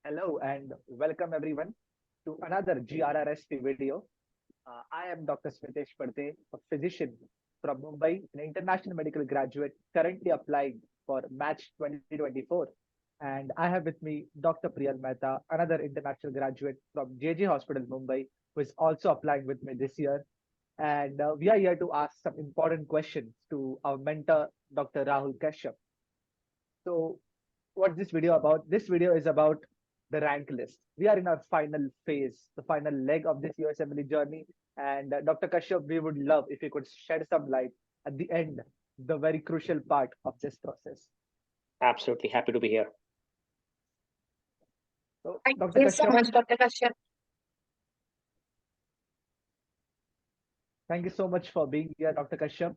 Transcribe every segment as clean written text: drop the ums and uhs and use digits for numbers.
Hello and welcome everyone to another GRRSP video. I am Dr. Smitesh Pate, a physician from Mumbai, an international medical graduate currently applying for Match 2024. And I have with me Dr. Priyal Mehta, another international graduate from JJ Hospital, Mumbai, who is also applying with me this year. And we are here to ask some important questions to our mentor, Dr. Rahul Kashyap. So, what's this video about? This video is about the rank list. We are in our final phase, the final leg of this USMLE journey. And Dr. Kashyap, we would love if you could shed some light at the end, the very crucial part of this process. Absolutely happy to be here. So, Thank Dr. you so Kashyap, much, Dr. Kashyap. thank you so much for being here, Dr. Kashyap.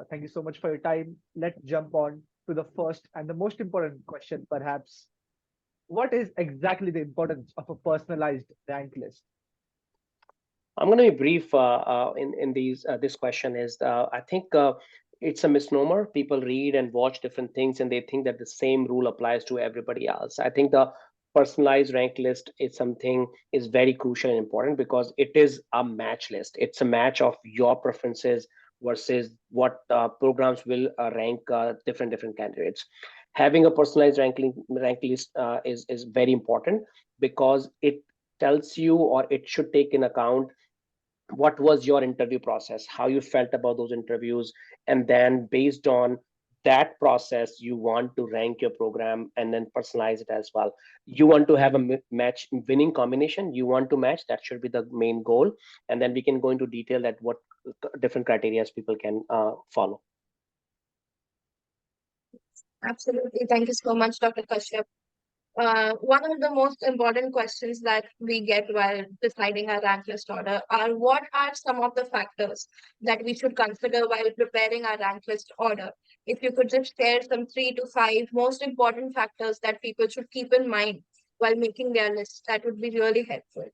Thank you so much for your time. Let's jump on to the first and the most important question, perhaps. What is exactly the importance of a personalized rank list? I'm going to be brief in these. This question is, I think it's a misnomer. People read and watch different things, and they think that the same rule applies to everybody else. I think the personalized rank list is something is very crucial and important because it is a match list. It's a match of your preferences versus what programs will rank different candidates. Having a personalized rank list is very important because it tells you, or it should take in account, what was your interview process, how you felt about those interviews, and then based on that process you want to rank your program and then personalize it as well. You want to have a match winning combination, you want to match, that should be the main goal, and then we can go into detail at what different criteria people can follow. Absolutely. Thank you so much, Dr. Kashyap. One of the most important questions that we get while deciding our rank list order are what are some of the factors that we should consider while preparing our rank list order? If you could just share some 3 to 5 most important factors that people should keep in mind while making their list, that would be really helpful.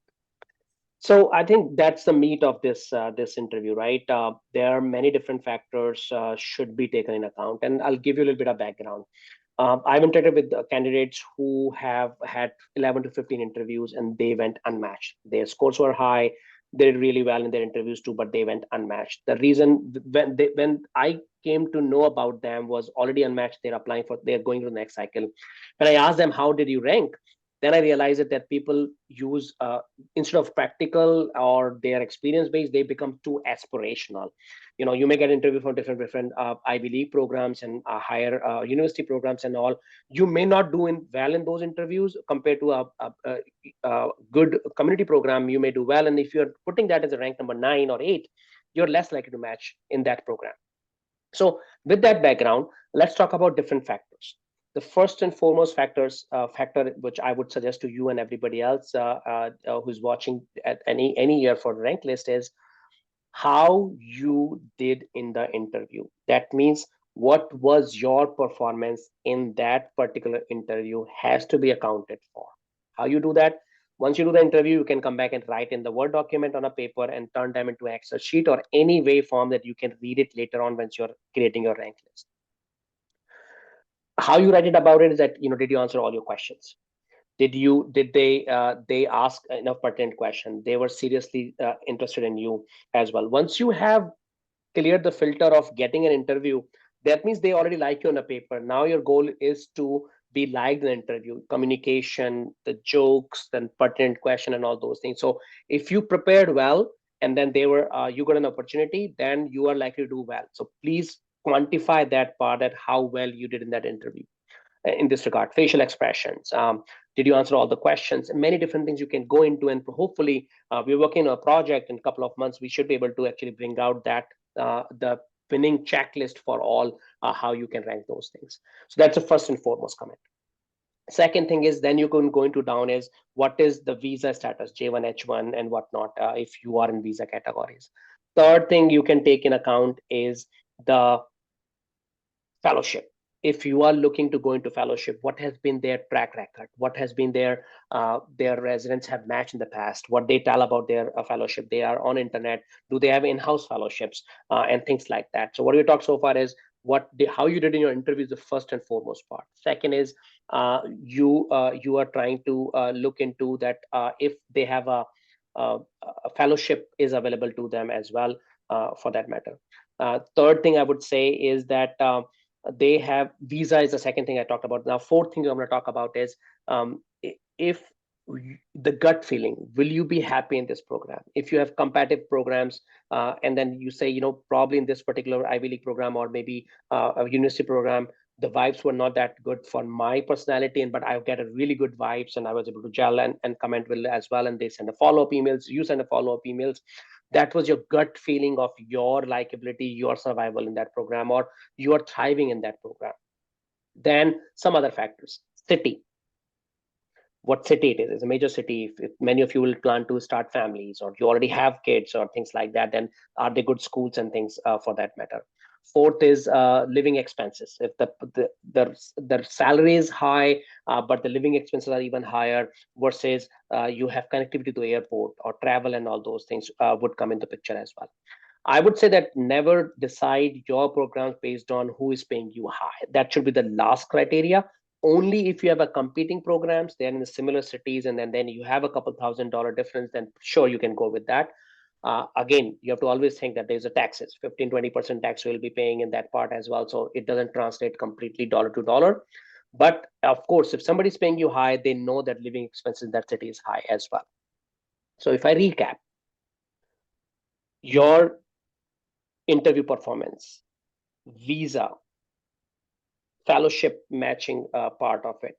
So I think that's the meat of this interview, right? There are many different factors should be taken in account, and I'll give you a little bit of background. I've interacted with candidates who have had 11 to 15 interviews and they went unmatched. Their scores were high, they did really well in their interviews too, but they went unmatched. The reason when I came to know about them was already unmatched. They're going to the next cycle. When I asked them how did you rank, then I realized that people use instead of practical or their experience based, they become too aspirational. You may get interview from different Ivy League programs and higher university programs and all. You may not do well in those interviews compared to a good community program. You may do well, and if you're putting that as a rank number 9 or 8, you're less likely to match in that program. So with that background, let's talk about different factors. The first and foremost factor which I would suggest to you and everybody else who's watching at any year for the rank list is how you did in the interview. That means what was your performance in that particular interview has to be accounted for. How you do that? Once you do the interview, you can come back and write in the Word document on a paper and turn them into an Excel sheet or any way form that you can read it later on once you're creating your rank list. How you write it about it is that, did you answer all your questions? Did they ask enough pertinent question? They were seriously interested in you as well. Once you have cleared the filter of getting an interview, that means they already like you on a paper. Now your goal is to be liked in the interview, communication, the jokes, then pertinent question and all those things. So if you prepared well and then you got an opportunity, then you are likely to do well. So please quantify that part, at how well you did in that interview. In this regard, facial expressions, did you answer all the questions? Many different things you can go into, and hopefully we're working on a project in a couple of months. We should be able to actually bring out that the winning checklist for all, how you can rank those things. So that's the first and foremost comment. Second thing is, then you can go into down is what is the visa status, J1, H1 and whatnot, if you are in visa categories. Third thing you can take in account is the fellowship. If you are looking to go into fellowship, what has been their track record? What has been their residents have matched in the past? What they tell about their fellowship? They are on internet. Do they have in-house fellowships and things like that? So what we talked so far is how you did in your interview is the first and foremost part. Second is you are trying to look into that if they have a fellowship is available to them as well, for that matter. Third thing I would say is that they have visa is the second thing I talked about. Now, fourth thing I'm going to talk about is if the gut feeling, will you be happy in this program? If you have competitive programs and then you say, probably in this particular Ivy League program or maybe a university program, the vibes were not that good for my personality, but I get a really good vibes and I was able to gel and comment well as well. And they send a follow-up emails, you send a follow-up emails. That was your gut feeling of your likability, your survival in that program, or you are thriving in that program. Then some other factors. City. What city it is a major city. If many of you will plan to start families or you already have kids or things like that, then are they good schools and things for that matter. Fourth is living expenses. If the salary is high, but the living expenses are even higher, versus you have connectivity to the airport or travel, and all those things would come into picture as well. I would say that never decide your programs based on who is paying you high. That should be the last criteria. Only if you have a competing programs, they're in the similar cities, and then you have a couple $1,000 difference, then sure, you can go with that. Again, you have to always think that there's a taxes, 15-20% tax will be paying in that part as well. So it doesn't translate completely dollar to dollar. But of course, if somebody's paying you high, they know that living expenses in that city is high as well. So if I recap, your interview performance, visa, fellowship matching part of it,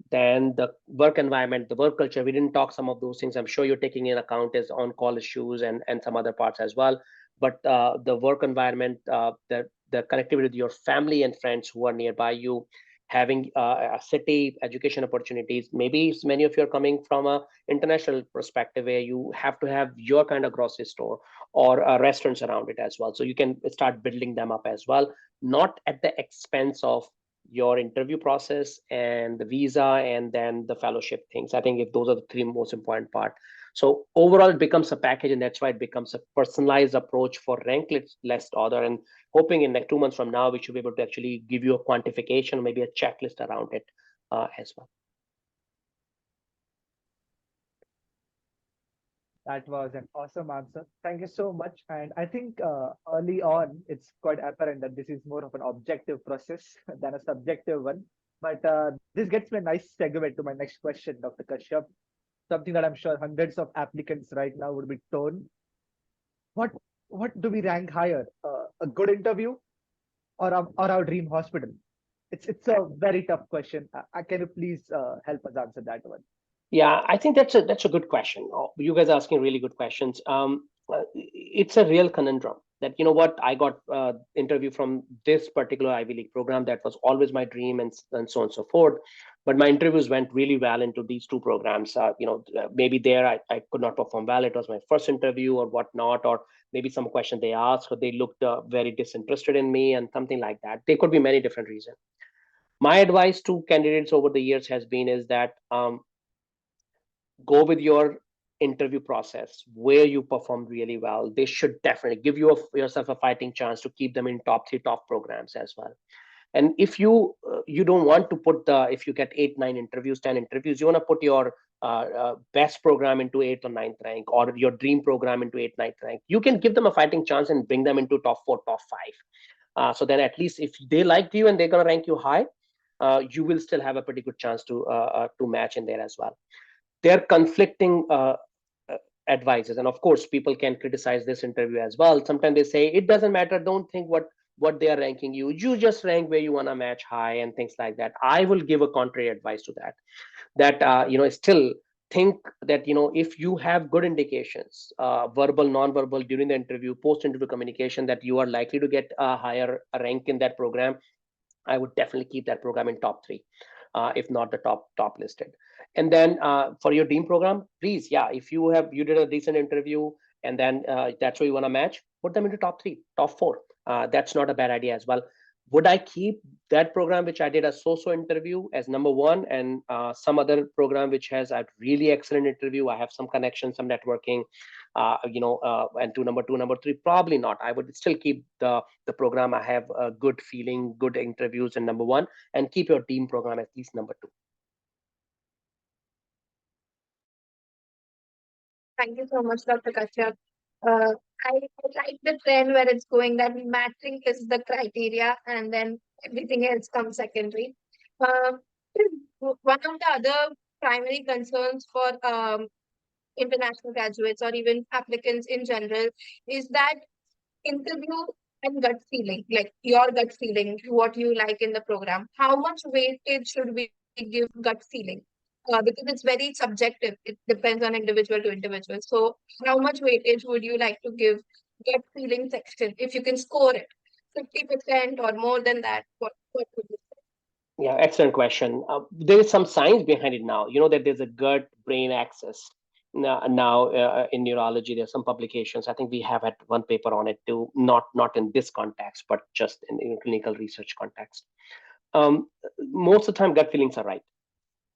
then the work environment, the work culture. We didn't talk some of those things. I'm sure you're taking in account as on-call issues and some other parts as well. But the work environment, the connectivity with your family and friends who are nearby you, having a city, education opportunities. Maybe many of you are coming from a international perspective where you have to have your kind of grocery store or restaurants around it as well. So you can start building them up as well, not at the expense of your interview process and the visa and then the fellowship things. I think if those are the three most important part. So overall, it becomes a package, and that's why it becomes a personalized approach for rank list order. And hoping in like 2 months from now, we should be able to actually give you a quantification, maybe a checklist around it as well. That was an awesome answer. Thank you so much. And I think early on, it's quite apparent that this is more of an objective process than a subjective one. But this gets me a nice segue to my next question, Dr. Kashyap. Something that I'm sure hundreds of applicants right now would be torn. What do we rank higher? A good interview or our dream hospital? It's a very tough question. Can you please help us answer that one? Yeah, I think that's a good question. You guys are asking really good questions. It's a real conundrum that, what, I got interview from this particular Ivy League program that was always my dream, and so on and so forth. But my interviews went really well into these two programs. Maybe there I could not perform well. It was my first interview or whatnot, or maybe some question they asked, or they looked very disinterested in me and something like that. There could be many different reasons. My advice to candidates over the years has been is that go with your interview process where you performed really well. They should definitely give yourself a fighting chance to keep them in top 3 top programs as well. And if you don't want to put if you get 8, 9 interviews, 10 interviews, you want to put your best program into 8th or 9th rank, or your dream program into 8th, 9th rank, you can give them a fighting chance and bring them into top 4, top 5. So then at least if they liked you and they're going to rank you high, you will still have a pretty good chance to match in there as well. They're conflicting advices, and of course people can criticize this interview as well. Sometimes they say it doesn't matter, don't think what they are ranking you just rank where you want to match high and things like that. I will give a contrary advice to that still think that if you have good indications, verbal, non-verbal, during the interview, post-interview communication, that you are likely to get a higher rank in that program, I would definitely keep that program in top 3, if not the top listed. And then for your dream program, please, if you did a decent interview and then that's where you want to match, put them into top 3, top 4. That's not a bad idea as well. Would I keep that program which I did a so-so interview as number one, and some other program which has a really excellent interview? I have some connections, some networking, and to number two, number three, probably not. I would still keep the program I have a good feeling, good interviews in number one, and keep your team program at least number two. Thank you so much, Dr. Kashyap. I like the trend where it's going that matching is the criteria and then everything else comes secondary. Um, One of the other primary concerns for international graduates or even applicants in general is that interview and gut feeling, like your gut feeling, what you like in the program. How much weightage should we give gut feeling? Because it's very subjective. It depends on individual to individual. So, how much weightage would you like to give gut feeling section if you can score it? 50% or more than that? What would you say? Yeah, excellent question. There is some science behind it now. You know that there's a gut-brain axis. Now, in neurology, there's some publications. I think we have had one paper on it too, not in this context, but just in clinical research context. Most of the time, gut feelings are right.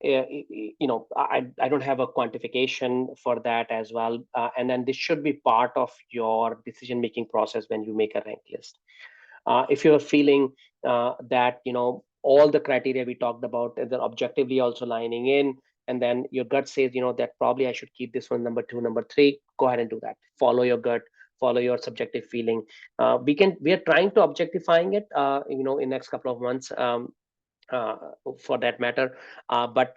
I don't have a quantification for that as well. And then this should be part of your decision-making process when you make a rank list. If you're feeling that all the criteria we talked about, and then objectively also lining in, and then your gut says that probably I should keep this one number two, number three, go ahead and do that. Follow your gut, follow your subjective feeling. We are trying to objectifying it in next couple of months, for that matter, but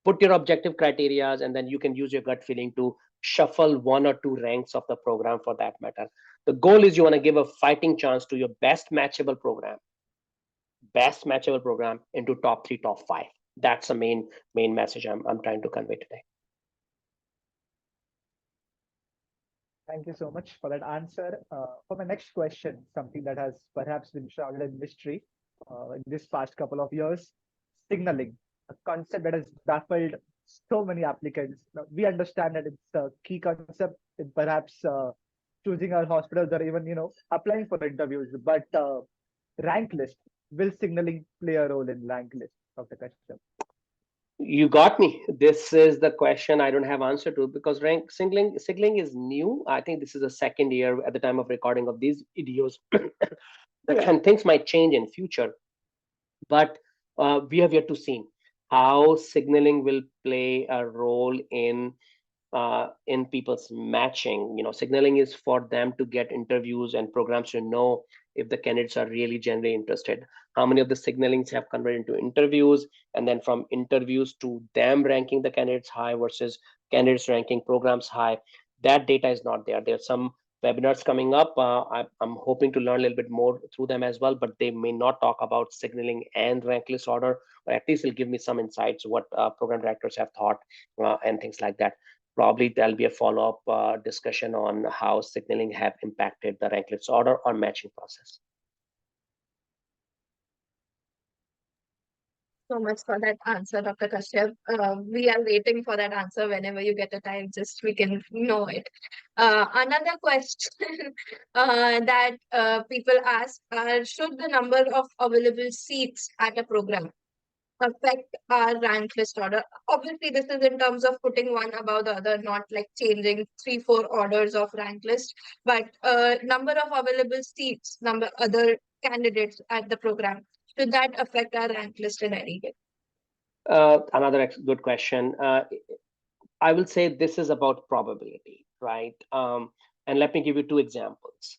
put your objective criterias, and then you can use your gut feeling to shuffle one or two ranks of the program for that matter. The goal is you want to give a fighting chance to your best matchable program into top three, top five. That's the main message I'm trying to convey today. Thank you so much for that answer. For my next question, something that has perhaps been shrouded in mystery in this past couple of years, signaling, a concept that has baffled so many applicants. Now, we understand that it's a key concept in perhaps choosing our hospitals or even applying for interviews. But rank list, will signaling play a role in rank list, Dr. Kashyap? You got me. This is the question I don't have answer to, because rank signaling is new. I think this is the second year at the time of recording of these videos, and things might change in future. But we have yet to see how signaling will play a role in people's matching. Signaling is for them to get interviews and programs to know if the candidates are really genuinely interested. How many of the signalings have converted into interviews, and then from interviews to them ranking the candidates high versus candidates ranking programs high. That data is not there. There's some webinars coming up. I'm hoping to learn a little bit more through them as well, but they may not talk about signaling and rank list order, but at least it'll give me some insights what program directors have thought and things like that. Probably there'll be a follow-up discussion on how signaling have impacted the rank list order or matching process. So much for that answer, Dr. Kashyap. We are waiting for that answer whenever you get a time, just we can know it. Another question that people ask are, should the number of available seats at a program affect our rank list order? Obviously, this is in terms of putting one above the other, not like changing 3-4 orders of rank list, but number of available seats, number other candidates at the program. Should that affect our rank list in any way? Another good question. I will say this is about probability, right? And let me give you two examples.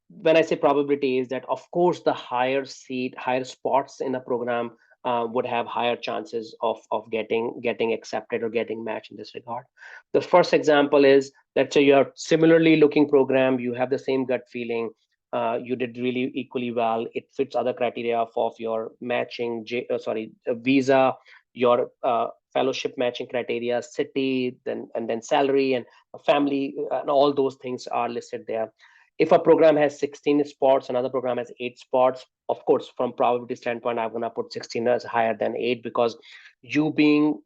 When I say probability, is that of course the higher spots in a program would have higher chances of getting accepted or getting matched in this regard. The first example is, let's say you're similarly looking program, you have the same gut feeling, you did really equally well, it fits other criteria of your matching visa, your fellowship matching criteria, city, then salary and family, and all those things are listed there. If a program has 16 spots, another program has 8 spots, of course, from probability standpoint, I'm going to put 16 as higher than 8, because you being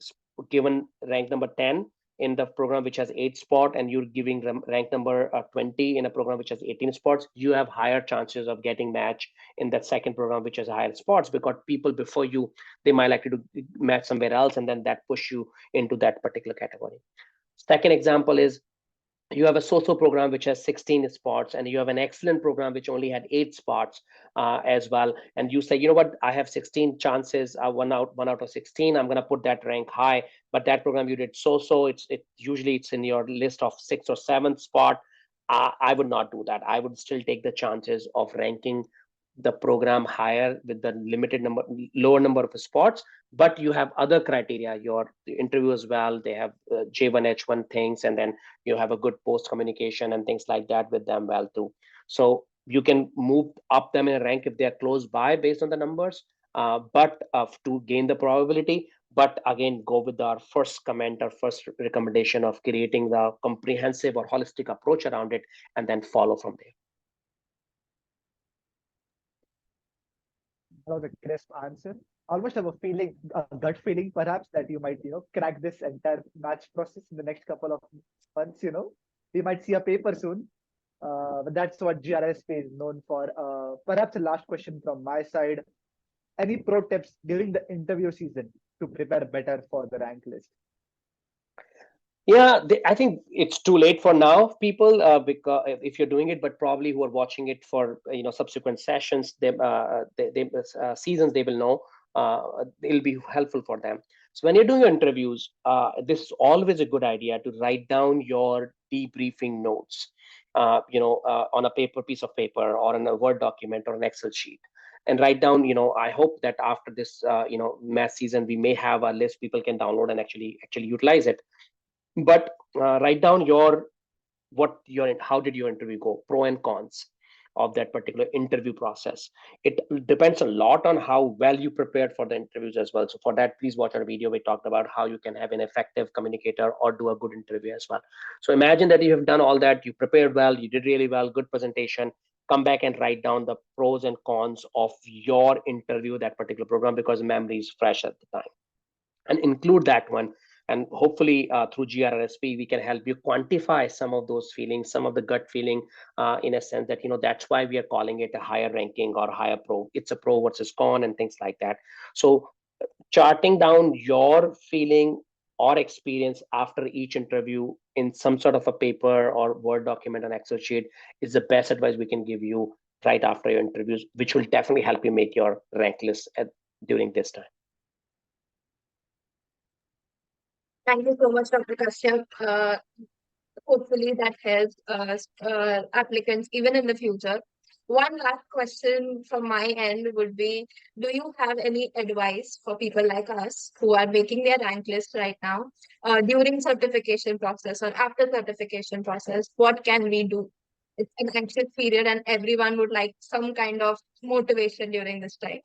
given rank number 10 in the program which has 8 spot, and you're giving rank number 20 in a program which has 18 spots, you have higher chances of getting match in that second program which has higher spots, because people before you, they might like to match somewhere else, and then that push you into that particular category. Second example is, you have a so-so program which has 16 spots, and you have an excellent program which only had 8 spots as well, and you say, you know what, I have 16 chances, one out of 16, I'm going to put that rank high. But that program you did so-so, usually it's in your list of 6th or 7th spot. I would not do that. I would still take the chances of ranking the program higher with the lower number of spots. But you have other criteria, your interview as well, they have J1 H1 things, and then you have a good post communication and things like that with them well too. So you can move up them in a rank if they are close by based on the numbers, but to gain the probability. But again, go with our first comment or first recommendation of creating the comprehensive or holistic approach around it, and then follow from there. That was a crisp answer. Almost have a feeling, a gut feeling perhaps, that you might, crack this entire match process in the next couple of months. We might see a paper soon. But that's what GRRSP is known for. Perhaps a last question from my side. Any pro tips during the interview season to prepare better for the rank list? Yeah, I think it's too late for now, people, because if you're doing it, but probably who are watching it for subsequent sessions, seasons, they will know. It'll be helpful for them. So when you're doing your interviews, this is always a good idea to write down your debriefing notes, on a piece of paper, or in a Word document, or an Excel sheet, and write down. I hope that after this, math season, we may have a list people can download and actually utilize it. But write down how did your interview go, pro and cons of that particular interview process. It depends a lot on how well you prepared for the interviews as well. So for that, please watch our video. We talked about how you can have an effective communicator or do a good interview as well. So imagine that you have done all that, you prepared well, you did really well, good presentation. Come back and write down the pros and cons of your interview, that particular program, because memory is fresh at the time, and include that one. And hopefully through GRRSP, we can help you quantify some of those feelings, some of the gut feeling, in a sense that, that's why we are calling it a higher ranking or higher pro. It's a pro versus con and things like that. So charting down your feeling or experience after each interview in some sort of a paper or Word document and Excel sheet is the best advice we can give you right after your interviews, which will definitely help you make your rank list during this time. Thank you so much, Dr. Kashyap. Hopefully that helps applicants even in the future. One last question from my end would be, do you have any advice for people like us who are making their rank list right now, during certification process or after certification process? What can we do? It's an anxious period and everyone would like some kind of motivation during this time.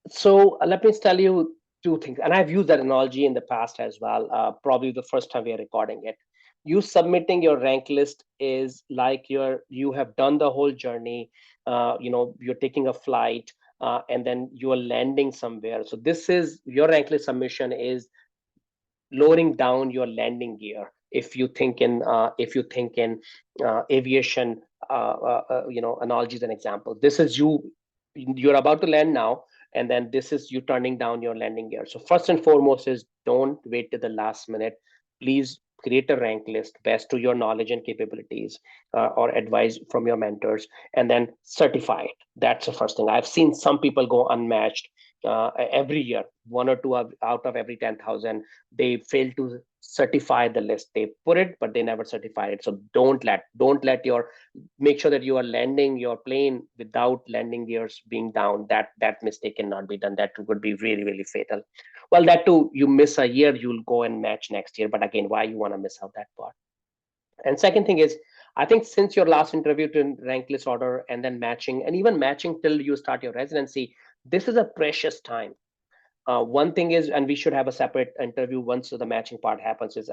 So let me tell you two things, and I've used that analogy in the past as well. Probably the first time we are recording it. You submitting your rank list is like you have done the whole journey. You're taking a flight, and then you are landing somewhere. So this is your rank list submission is lowering down your landing gear. If you think in aviation, analogies and examples, this is you're about to land now, and then this is you turning down your landing gear. So first and foremost is, don't wait to the last minute. Please create a rank list best to your knowledge and capabilities, or advice from your mentors, and then certify it. That's the first thing. I've seen some people go unmatched every year, 1 or 2 out of every 10,000. They fail to certify the list. They put it, but they never certify it. So don't let make sure that you are landing your plane without landing gears being down. That mistake cannot be done. That would be really, really fatal. Well, that too, you miss a year, you'll go and match next year. But again, why you want to miss out that part? And second thing is, I think since your last interview to rank list order, and then matching, and even matching till you start your residency, this is a precious time. One thing is, and we should have a separate interview once the matching part happens, is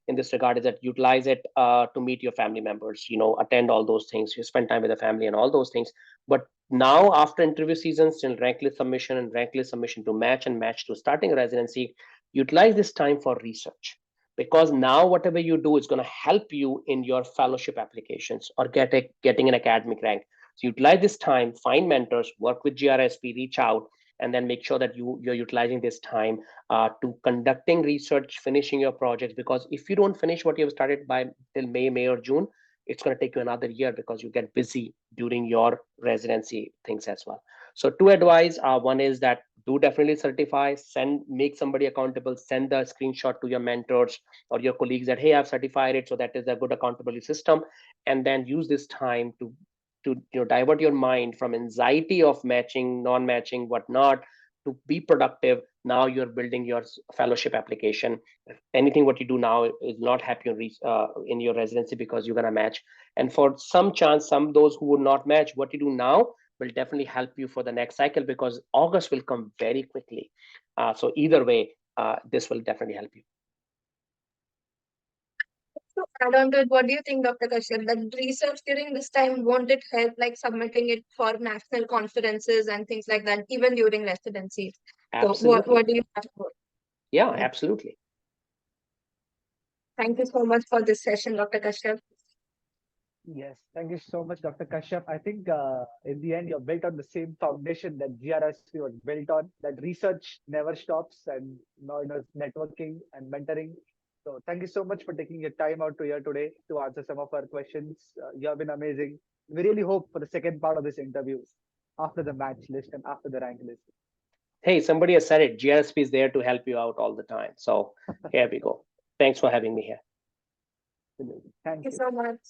in this regard, is that utilize it to meet your family members, attend all those things, you spend time with the family and all those things. But now after interview season, still rank list submission and rank list submission to match, and match to starting residency, utilize this time for research. because now whatever you do is going to help you in your fellowship applications or getting an academic rank. So utilize this time, find mentors, work with GRSP, reach out, and then make sure that you're utilizing this time to conducting research, finishing your projects. Because if you don't finish what you've started by till May or June, it's going to take you another year because you get busy during your residency things as well. So two advice, one is that do definitely certify, make somebody accountable, send the screenshot to your mentors or your colleagues that, hey, I've certified it. So that is a good accountability system. And then use this time to divert your mind from anxiety of matching, non-matching, whatnot, to be productive. Now you're building your fellowship application. If anything what you do now is not happy in your residency because you're gonna match. And for some chance, some those who would not match, what you do now will definitely help you for the next cycle, because August will come very quickly. So either way, this will definitely help you. To add on to it, what do you think, Dr. Kashyap, that research during this time, won't it help like submitting it for national conferences and things like that, even during residencies? So Absolutely. what do you have for? Yeah, absolutely. Thank you so much for this session, Dr. Kashyap. Yes, thank you so much, Dr. Kashyap. I think in the end, you're built on the same foundation that GRSP was built on, that research never stops, and networking and mentoring. So thank you so much for taking your time out to here today to answer some of our questions. You have been amazing. We really hope for the second part of this interview after the match list and after the rank list. Hey, somebody has said it. GRSP is there to help you out all the time. So here we go. Thanks for having me here. Thank Thank you you. so much.